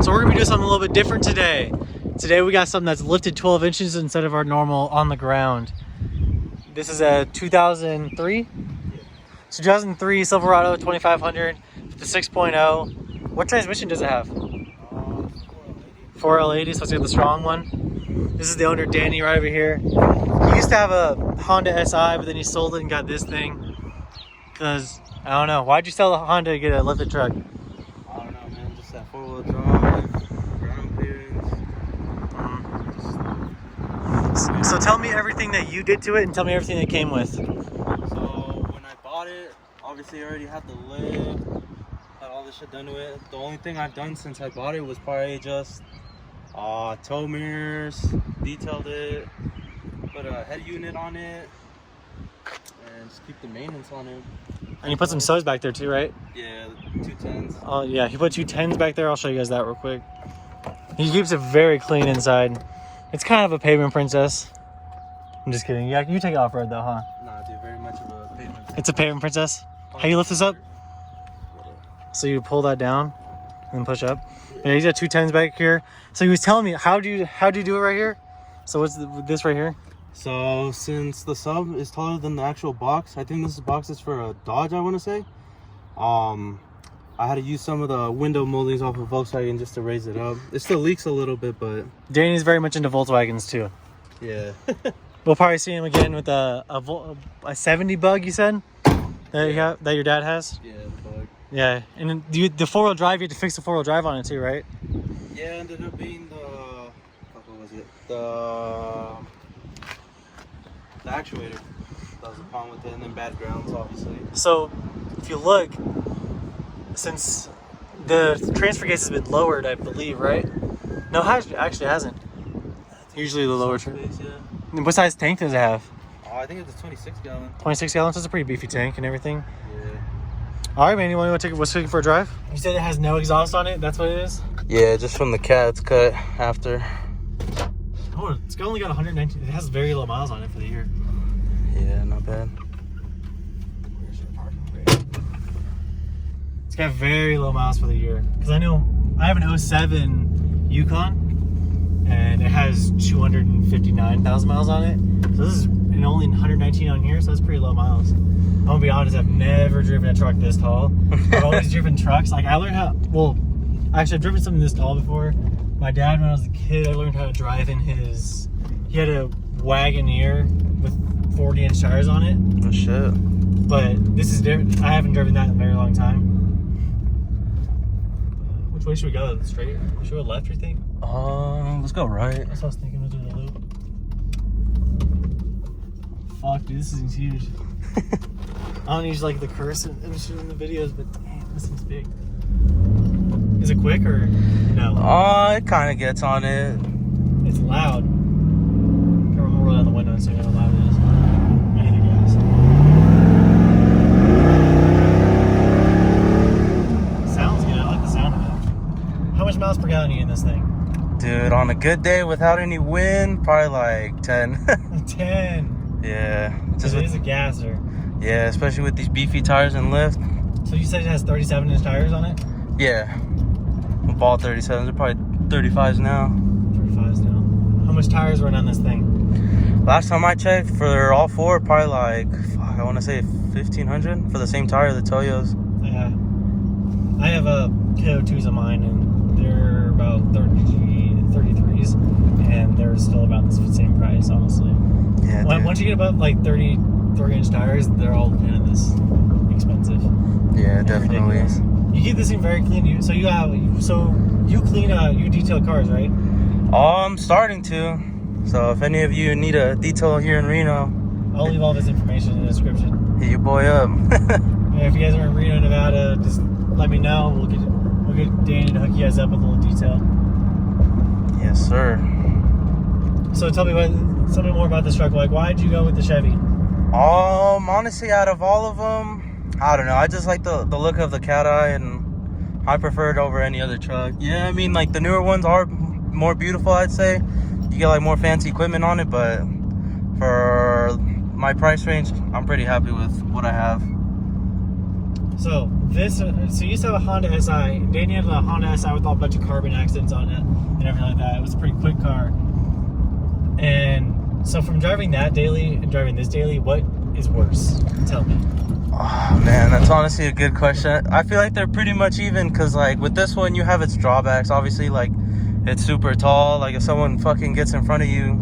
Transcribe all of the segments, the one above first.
So we're gonna be doing something a little bit different today. Today we got something that's lifted 12 inches instead of our normal on the ground. This is a 2003? 2003 Silverado 2500, the 6.0. What transmission does it have? 4L80, so it's got the strong one. This is the owner, Danny, right over here. He used to have a Honda SI, but then he sold it and got this thing. Because, I don't know, why'd you sell the Honda to get a lifted truck? I don't know, man, just that four-wheel drive, ground clearance. So tell me everything that you did to it and tell me everything that came with. So when I bought it, obviously I already had the lift, had all this shit done to it. The only thing I've done since I bought it was probably just tow mirrors, detailed it, put a head unit on it, and just keep the maintenance on it. And you put some sows back there too, right? Yeah, 210s. Oh yeah, he put 2 10s back there. I'll show you guys that real quick. He keeps it very clean inside. It's kind of a pavement princess. I'm just kidding. Yeah, you take it off-road though, huh? Nah, dude, very much of a pavement. It's a pavement princess. How you lift this up? So you pull that down and then push up. Yeah, he's got 2 10s back here. So he was telling me, how do you do it right here? So what's this right here? So since the sub is taller than the actual box, I think this box is for a Dodge, I want to say. I had to use some of the window moldings off of Volkswagen just to raise it up. It still leaks a little bit, but Danny's very much into Volkswagens too. yeah. We'll probably see him again with a 70 bug, you said? That your dad has? Yeah, the bug. Yeah, and then the 4-wheel drive, you had to fix the 4-wheel drive on it too, right? Yeah, ended up being what was it? The actuator. That was the problem with it, and then bad grounds, obviously. So, if you look, since the transfer case has been lowered, I believe, right? No, actually hasn't. Usually the lower Space, yeah. What size tank does it have? I think it's a 26 gallon. 26 gallons. That's a pretty beefy tank and everything. Yeah. All right, man. You want to take it for a drive? You said it has no exhaust on it. That's what it is. Yeah, just from the cat's cut after. Oh, it's only got 119. It has very low miles on it for the year. Yeah, not bad. Where's your parking brake? It's got very low miles for the year. Because I know I have an 07 Yukon. And it has 259,000 miles on it. So this is only 119 on here, so that's pretty low miles. I'm gonna be honest, I've never driven a truck this tall. I've always driven trucks. Like I learned actually I've driven something this tall before. My dad, when I was a kid, I learned how to drive in he had a Wagoneer with 40-inch tires on it. Oh shit. But this is different. I haven't driven that in a very long time. Which way should we go? Straight? Should we go left, you think? Let's go right. That's what I was thinking. We'll do the loop. Fuck, dude, this thing's huge. I don't use like the curse in the videos, but damn, this thing's big. Is it quick or no? It kind of gets on it. It's loud. I'm gonna roll down the window and see how loud it is. I hit the gas. Sounds good. I like the sound of it. How much miles per gallon are you in this thing? Dude, on a good day without any wind, probably like 10. 10. Yeah. Because it is a gasser. Yeah, especially with these beefy tires and lift. So you said it has 37-inch tires on it? Yeah. Ball 37s, they're probably 35s now. 35s now. How much tires run on this thing? Last time I checked, for all four, probably like, I want to say 1,500 for the same tire, the Toyos. Yeah. I have a KO2s of mine, and they're about 33s, and they're still about the same price, honestly. Yeah, Once you get above like 33-inch tires, they're all kind of this expensive. Yeah, definitely. Ridiculous. You keep this thing very clean. You detail cars, right? I'm starting to. So if any of you need a detail here in Reno, I'll leave all this information in the description. hit your boy up. Yeah, if you guys are in Reno, Nevada, just let me know. We'll get Danny to hook you guys up with a little detail. Yes, sir. So tell me something more about this truck. Like, why did you go with the Chevy? Honestly, out of all of them, I don't know. I just like the look of the cat eye, and I prefer it over any other truck. Yeah, I mean, like the newer ones are more beautiful, I'd say. You get like more fancy equipment on it, but for my price range, I'm pretty happy with what I have. So This, so you used to have a Honda SI. Danny had a Honda SI with all a bunch of carbon accents on it and everything like that. It was a pretty quick car. And so from driving that daily and driving this daily, what is worse? Tell me. Oh man, that's honestly a good question. I feel like they're pretty much even, because like with this one you have its drawbacks. Obviously, like it's super tall. Like if someone fucking gets in front of you,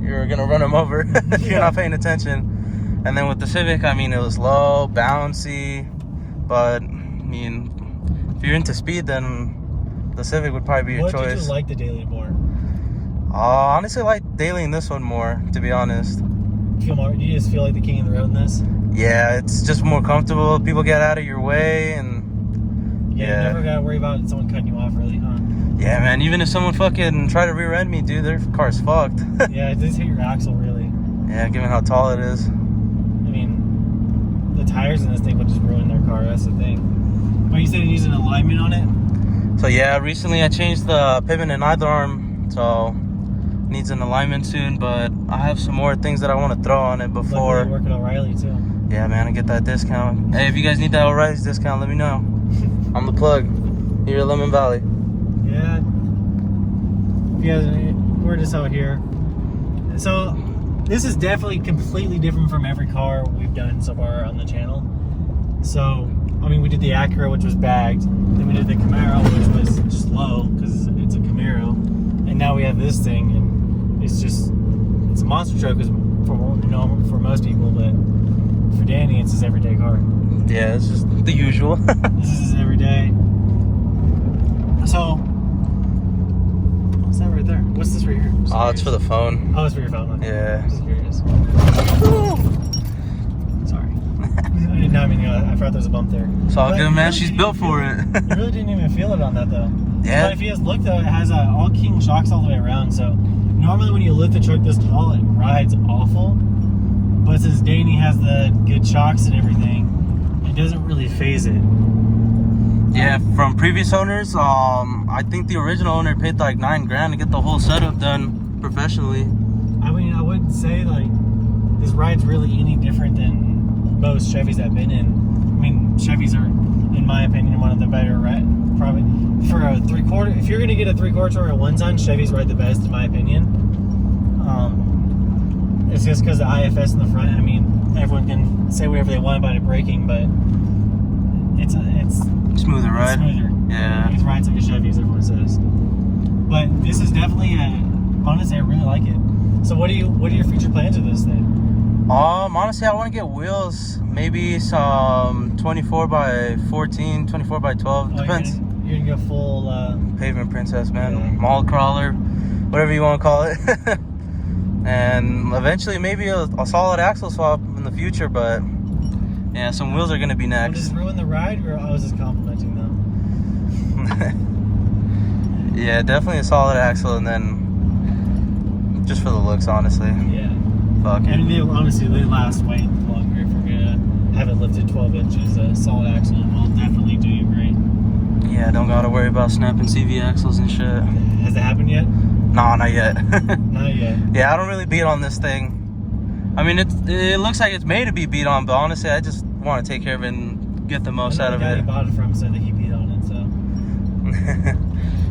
you're gonna run them over if you're not paying attention. And then with the Civic, I mean, it was low, bouncy, but I mean, if you're into speed, then the Civic would probably be your choice. What did you like the daily more? Honestly, I like daily in this one more, to be honest. You just feel like the king of the road in this? Yeah, it's just more comfortable. People get out of your way, and yeah. You never gotta worry about someone cutting you off, really, huh? Yeah, man. Even if someone fucking try to rear end me, dude, their car's fucked. Yeah, it does hit your axle, really. Yeah, given how tall it is. I mean, the tires in this thing would just ruin their car. That's the thing. But you said it needs an alignment on it? So yeah, recently I changed the pivot and idler arm, so needs an alignment soon. But I have some more things that I want to throw on it before. Luckily, you work at O'Reilly too. Yeah, man, I get that discount. Hey, if you guys need that O'Reilly's discount, let me know. I'm the plug here at Lemon Valley. Yeah. Yeah, we're just out here. So this is definitely completely different from every car we've done so far on the channel. So, I mean, we did the Acura, which was bagged. Then we did the Camaro, which was just low because it's a Camaro. And now we have this thing, and it's a monster truck for most people, but for Danny, it's his everyday car. Yeah, it's just the usual. This is his everyday. So, what's that right there? What's this right here? Oh, it's for the phone. Oh, it's for your phone. Okay. Yeah. I'm just curious. Sorry. I forgot there was a bump there. It's all good, man. She's built for it. You really didn't even feel it on that, though. Yeah. But if you just look, though, it has all King shocks all the way around. So normally when you lift a truck this tall, it rides awful. But since Danny has the good shocks and everything, it doesn't really phase it. Yeah, from previous owners, I think the original owner paid like $9,000 to get the whole setup done professionally. I mean, I wouldn't say like this ride's really any different than most Chevys I've been in. I mean, Chevys are, in my opinion, one of the better, probably for a 3/4. If you're gonna get a 3/4 or a 1-ton, Chevys ride the best, in my opinion. It's just because the IFS in the front. I mean, everyone can say whatever they want about it braking, but it's smoother ride. Smoother. Yeah. It rides like a Chevy, as everyone says. But this is definitely honestly, I really like it. So what are your future plans with this thing? Honestly, I want to get wheels, maybe some 24 by 14, 24 by 12, depends. You're gonna go full pavement princess, man. Yeah. Mall crawler, whatever you want to call it. And eventually maybe a solid axle swap in the future, but yeah, some wheels are gonna be next. Does it ruin the ride, or I was just complimenting them? Yeah, definitely a solid axle, and then just for the looks, honestly. Yeah. Fuck it. And they last way longer if we're gonna have it lifted 12 inches. A solid axle will definitely do you great. Yeah, don't gotta worry about snapping CV axles and shit. Has it happened yet? Nah, not yet. Not yet. Yeah, I don't really beat on this thing. I mean, it looks like it's made to be beat on, but honestly, I just want to take care of it and get the most out of The guy it. he bought it from said that he beat on it, so.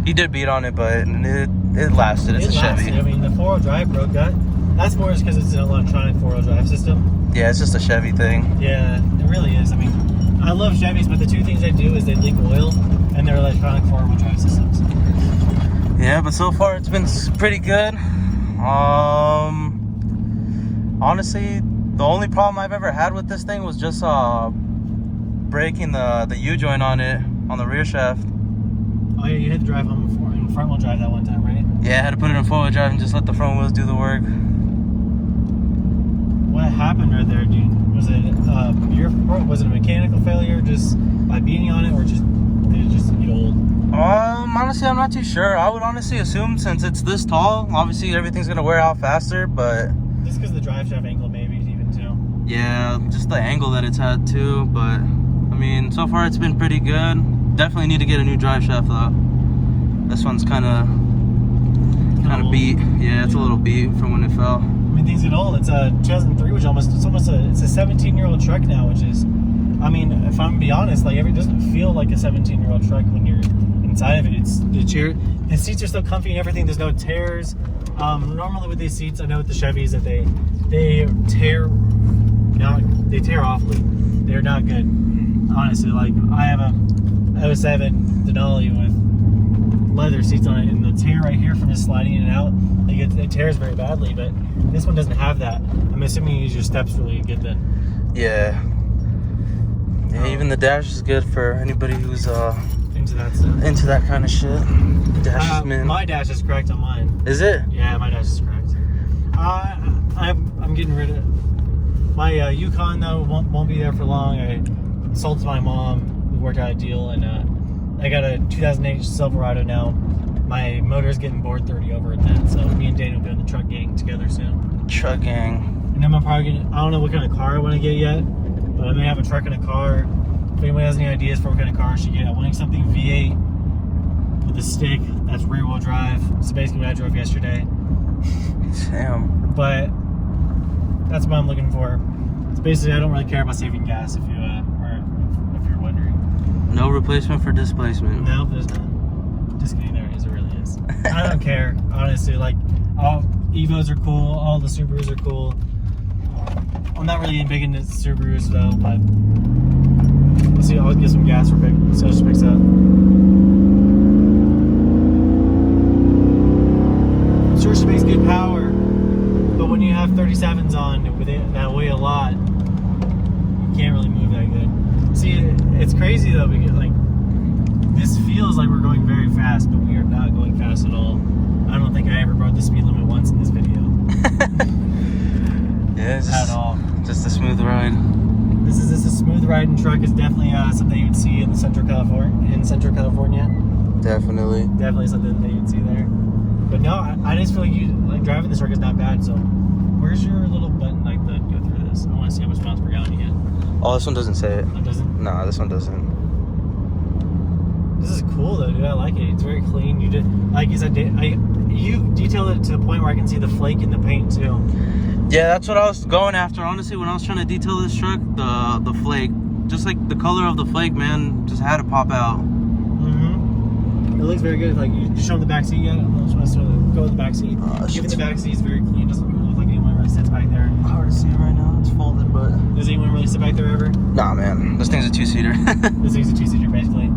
He did beat on it, but it lasted. It's a Chevy. I mean, the 4-wheel drive broke that. That's more just because it's an electronic 4-wheel drive system. Yeah, it's just a Chevy thing. Yeah, it really is. I mean, I love Chevys, but the two things they do is they leak oil and their electronic 4-wheel drive systems. Yeah, but so far it's been pretty good. Honestly, the only problem I've ever had with this thing was just breaking the U-joint on it, on the rear shaft. Oh yeah, you had to drive home in front-wheel drive that one time, right? Yeah, I had to put it in 4-wheel drive and just let the front wheels do the work. What happened right there, dude? Was it a mechanical failure just by beating on it, or did it just get old? Honestly, I'm not too sure. I would honestly assume since it's this tall, obviously everything's gonna wear out faster, but just because of the drive shaft angle, maybe even too. Yeah, just the angle that it's at too. But I mean, so far it's been pretty good. Definitely need to get a new drive shaft though. This one's kind of beat. Yeah, it's a little beat from when it fell. I mean, things get old. It's a 2003, which it's a 17-year-old truck now, which is, I mean, if I'm gonna be honest, like it doesn't feel like a 17-year-old truck when you're inside of it. It's the seats are still comfy and everything. There's no tears. Normally with these seats, I know with the Chevys that they tear awfully. They're not good. Honestly, like I have a 07 Denali with leather seats on it, and the tear right here from just sliding in and out, like it tears very badly. But this one doesn't have that. I'm assuming you use your steps really good then. Yeah. Yeah, even the dash is good for anybody who's into that stuff. Into that kind of shit. Dash is mint. My dash is cracked on mine. Is it? Yeah, my dash is cracked. I'm getting rid of it. My Yukon though won't be there for long. I sold to my mom. We worked out a deal, and I got a 2008 Silverado now. My motor's getting bored 30 over in that, so me and Dane will be on the truck gang together soon. Truck gang. And then I'm probably gonna, I don't know what kind of car I want to get yet, but I may have a truck and a car. If anybody has any ideas for what kind of car I should get, I want something V8 with a stick that's rear wheel drive. So basically what I drove yesterday. Damn. But that's what I'm looking for. So basically I don't really care about saving gas if you're wondering. No replacement for displacement. No, there's not. Just kidding, there is, it really is. I don't care, honestly. Like, all Evos are cool, all the Subarus are cool. I'm not really big into Subarus though, but let's see, I'll get some gas real quick so it picks up. Sure, she makes good power, but when you have 37s on with it that weigh a lot, you can't really move that good. See, it's crazy though, because like this feels like we're going very fast, but we are not going fast at all. I don't think I ever broke the speed limit once in this video. Yeah, just, at all. Just a smooth ride. This is a smooth riding truck. It's definitely something you'd see in Central California. Definitely. Definitely something that you'd see there. But no, I just feel like driving this truck is not bad. So, where's your little button like to go through this? I want to see how much miles per gallon you get. Oh, this one doesn't say it. It doesn't? Nah, this one doesn't. This is cool though, dude. I like it. It's very clean. You did, like you said, you detailed it to the point where I can see the flake in the paint too. Yeah, that's what I was going after. Honestly, when I was trying to detail this truck, the flake, just like the color of the flake, man, just had to pop out. Mm-hmm. It looks very good. Like you show them the back seat yet? I just want to go with the back seat. Even the back seat is very clean. It doesn't really look like anyone really sits back there. Hard to see it right now. It's folded, but does anyone really sit back there ever? Nah, man. This thing's a 2-seater. This thing's a 2-seater, basically.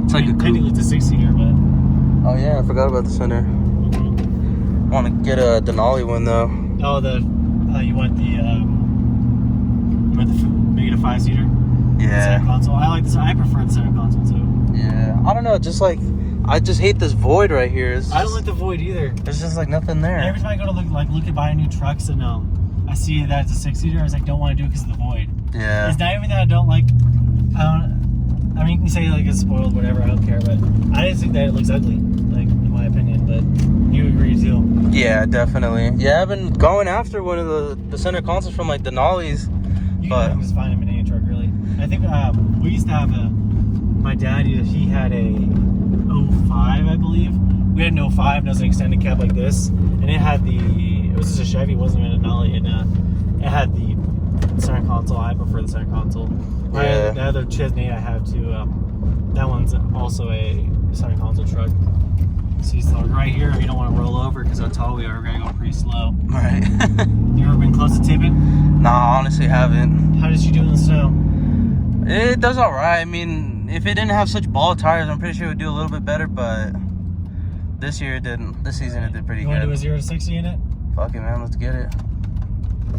It's like technically it's a 6-seater, but. Oh yeah, I forgot about the center. Mm-hmm. I want to get a Denali one though. Oh, you want the make it a 5-seater? Yeah. Center console. I like this. I prefer the center console too. Yeah. I don't know. Just like I just hate this void right here. I don't like the void either. There's just like nothing there. Every time I go to look at buying new trucks and I see that it's a 6-seater, I was like, don't want to do it because of the void. Yeah. It's not even that I don't like. I mean, you can say like it's spoiled, whatever. I don't care, but I just think that it looks ugly, like in my opinion. But you agree too? Yeah, definitely. Yeah, I've been going after one of the center consoles from like Denali's. You can just find them in any truck, really. I think we used to have my dad. He had a 05, I believe. We had an 05, and it was an extended cab like this, and it had it was just a Chevy, it wasn't even a Denali, and it had the center console. I prefer the center console. Yeah. The other Chesney I have too, that one's also a center console truck. So you right here, you don't want to roll over because how tall we are. We're gonna go pretty slow. Right. You ever been close to tipping? Nah, I honestly haven't. How did you do in the snow? It does alright. I mean, if it didn't have such ball tires, I'm pretty sure it would do a little bit better, but this year it didn't. This season it did pretty You good. want to do a 0 to 60 in it? Fuck it, man. Let's get it.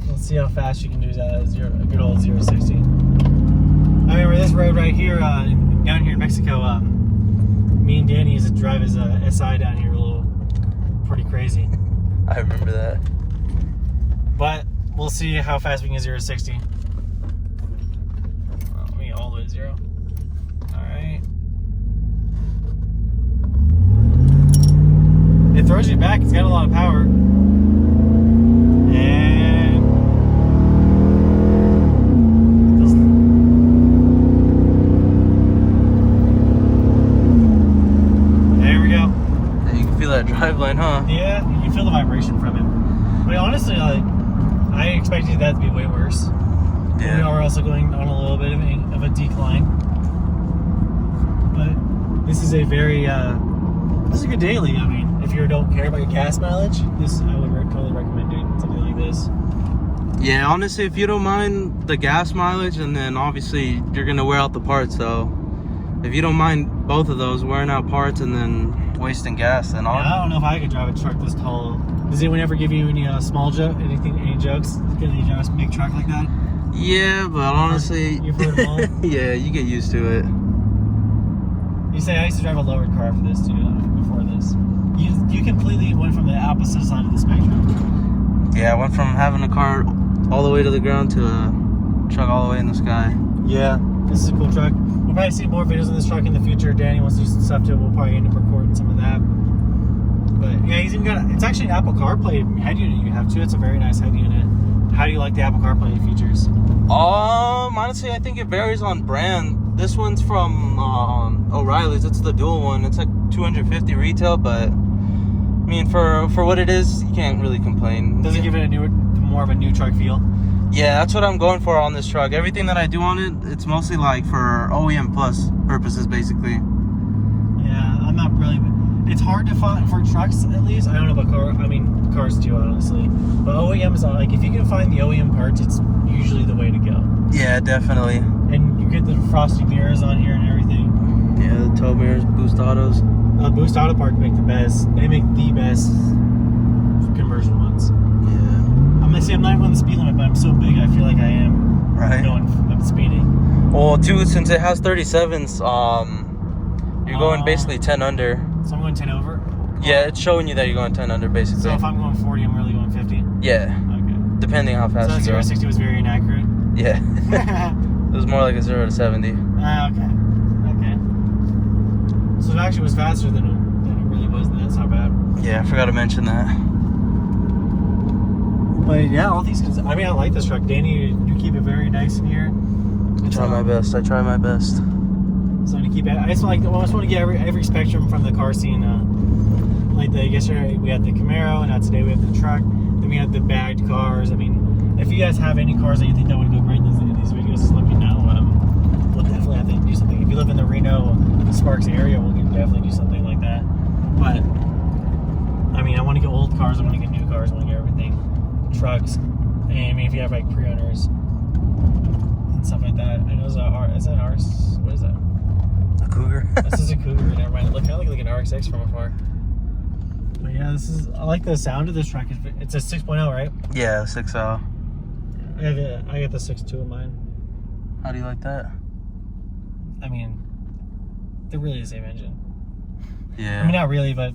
Let's see how fast you can do that. A good old 0 to 60. I remember this road right here, down here in Mexico. Me and Danny used to drive his SI down here pretty crazy. I remember that. But we'll see how fast we can get 0 to 60. Let me get all the way to 0. Alright. It throws you back. It's got a lot of power. And there we go. You can feel that drive line, huh? Yeah, you can feel the vibration from it. I mean, honestly, I expected that to be way worse. We are also going on a little bit of a decline. But this is a very, this is a good daily. I mean, if you don't care about your gas mileage, I would totally recommend doing something like this. Yeah, honestly, if you don't mind the gas mileage, and then obviously you're gonna wear out the parts, so if you don't mind both of those, wearing out parts and then wasting gas, then I don't know if I could drive a truck this tall. Does anyone ever give you any small joke, any jokes? Can you drive a big truck like that? Yeah, but honestly, you've heard them all? Yeah, you get used to it. You say I used to drive a lowered car for this too, before this. You completely went from the opposite side of the spectrum. Yeah, I went from having a car all the way to the ground to a truck all the way in the sky. Yeah, this is a cool truck. We'll probably see more videos on this truck in the future. Danny wants to do some stuff to it. We'll probably end up recording some of that. But yeah, he's even got it's actually an Apple CarPlay head unit you have too. It's a very nice head unit. How do you like the Apple CarPlay features? Honestly, I think it varies on brand. This one's from O'Reilly's. It's the dual one. It's like $250 retail, but I mean, for what it is, you can't really complain. Does it give it more of a new truck feel? Yeah, that's what I'm going for on this truck. Everything that I do on it, it's mostly like for OEM plus purposes, basically. Yeah, I'm not really. It's hard to find for trucks, at least. I don't know about cars too, honestly. But OEM is like, if you can find the OEM parts, it's usually the way to go. Yeah, definitely. And you get the frosty mirrors on here and everything. Yeah, the tow mirrors, boost autos. Boost auto parts make the best. They make the best conversion ones. Yeah. I'm not going the speed limit, but I'm so big, I feel like I am. Right. I'm speeding. Well, too, since it has 37s, you're going basically 10 under. So I'm going 10 over? Yeah, it's showing you that you're going 10 under, basically. So if I'm going 40, I'm really going 50? Yeah. Okay. Depending how fast so you go. 0 to 60 was very inaccurate? Yeah. It was more like a 0 to 70. Okay. So it actually was faster than it really was, then that's not bad. Yeah, I forgot to mention that. But yeah, all these, I mean, I like this truck. Danny, you keep it very nice in here. I try my best. So to keep it, I just want to get every spectrum from the car scene. Like yesterday we had the Camaro, and now today we have the truck. Then we had the bagged cars. I mean, if you guys have any cars that you think that would go great in these videos, just let me know. We'll definitely have to do something. If you live in the Reno, Sparks area, we'll definitely do something like that. But I mean, I want to get old cars. I want to get new cars. I want to get everything. Trucks. And I mean, if you have like pre-owners and stuff like that. And is that ours? What is that? A Cougar. This is a Cougar. Never mind. It looks kind of like an RX-X from afar. But yeah, I like the sound of this truck. It's a 6.0, right? Yeah, 6.0. I got the 6.2 in mine. How do you like that? I mean, they're really the same engine. Yeah. I mean, not really, but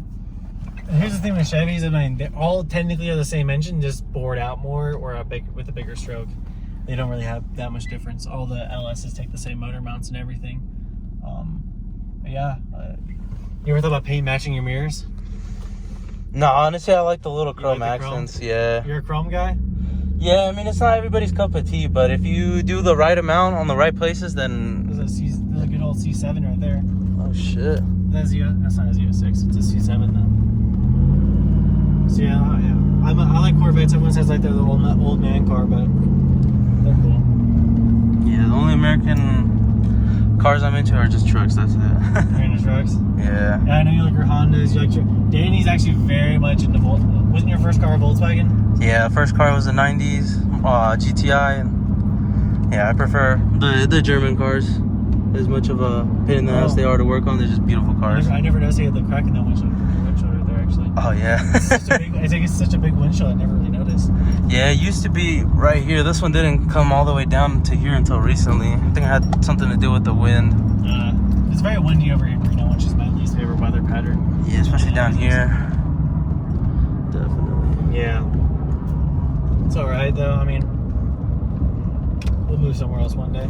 here's the thing with Chevys. I mean, they all technically are the same engine, just bored out more or with a bigger stroke. They don't really have that much difference. All the LSs take the same motor mounts and everything. But yeah. You ever thought about paint matching your mirrors? No, honestly, I like the little chrome like the accents. chrome? Yeah. You're a chrome guy? Yeah, I mean, it's not everybody's cup of tea, but if you do the right amount on the right places, then... There's a good old C7 right there. Oh, shit. That's not a Z06. It's a C7 though. So yeah, I like Corvettes. Everyone says like they're the old man car, but they're cool. Yeah, the only American cars I'm into are just trucks. That's it. You're into trucks? Yeah. Yeah, I know you like your Hondas. You like Danny's actually very much into Wasn't your first car a Volkswagen? Yeah, first car was the 90s GTI, and yeah, I prefer the German cars. As much of a pain in the ass they are to work on, they're just beautiful cars. I never noticed you had the crack in that windshield right there, actually. Oh, yeah. I think it's such a big windshield, I never really noticed. Yeah, it used to be right here. This one didn't come all the way down to here until recently. I think it had something to do with the wind. It's very windy over here in Reno, which is my least favorite weather pattern. Yeah, especially down here. Definitely. Yeah. It's alright, though. I mean, we'll move somewhere else one day.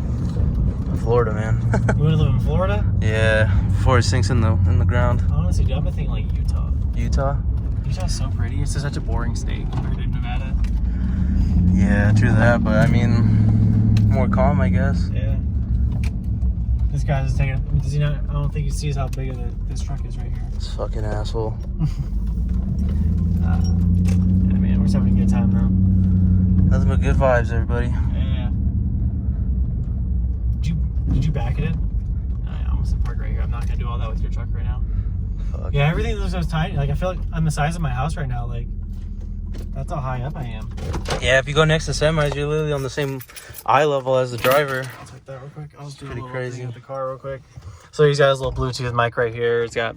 Florida, man. You want to live in Florida? Yeah, before it sinks in the ground. Honestly, dude, I've been thinking like Utah. Utah's so pretty. It's just such a boring state compared to Nevada. Yeah, true that, but I mean, more calm, I guess. Yeah. This guy's just taking. Does he not? I don't think he sees how big this truck is right here. This fucking asshole. Yeah, man, we're just having a good time now. Nothing but good vibes, everybody. Yeah. Did you back it in? I almost parked right here. I'm not gonna do all that with your truck right now. Fuck. Yeah, everything looks so tiny. Like I feel like I'm the size of my house right now. Like that's how high up I am. Yeah, if you go next to semis, you're literally on the same eye level as the driver. I'll take that real quick. I'll just do Pretty a little crazy. thing with the car real quick. So he's got his little Bluetooth mic right here. It's got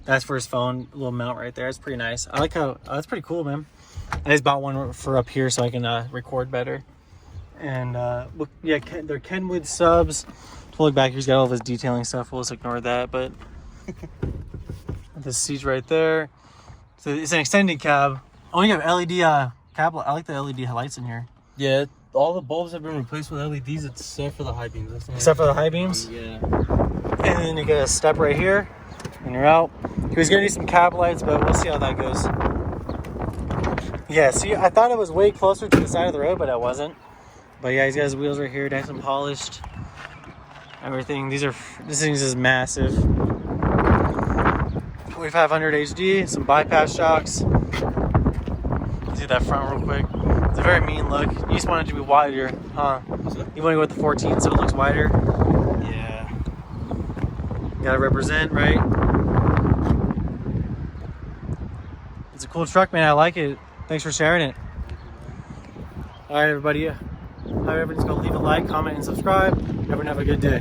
that's for his phone, a little mount right there. It's pretty nice. I like how that's pretty cool, man. I just bought one for up here so I can record better. And look, yeah, they're Kenwood subs. Look back here, he's got all of his detailing stuff. We'll just ignore that. But this seat's right there. So it's an extended cab. Oh, you have LED cab. I like the LED lights in here. Yeah, all the bulbs have been replaced with LEDs except for the high beams. Except for the high beams? Yeah. And then you get a step right here, and you're out. He was gonna do some cab lights, but we'll see how that goes. Yeah, see, I thought it was way closer to the side of the road, but it wasn't. But yeah, he's got his wheels right here, nice and polished. Everything. This thing is massive. 2500 HD, some bypass shocks. See that front real quick. It's a very mean look. You just want it to be wider, huh? You want to go with the 14 so it looks wider. Yeah. Gotta represent, right? It's a cool truck, man. I like it. Thanks for sharing it. All right, everybody. Everybody's gonna leave a like, comment, and subscribe. Everyone have a good day.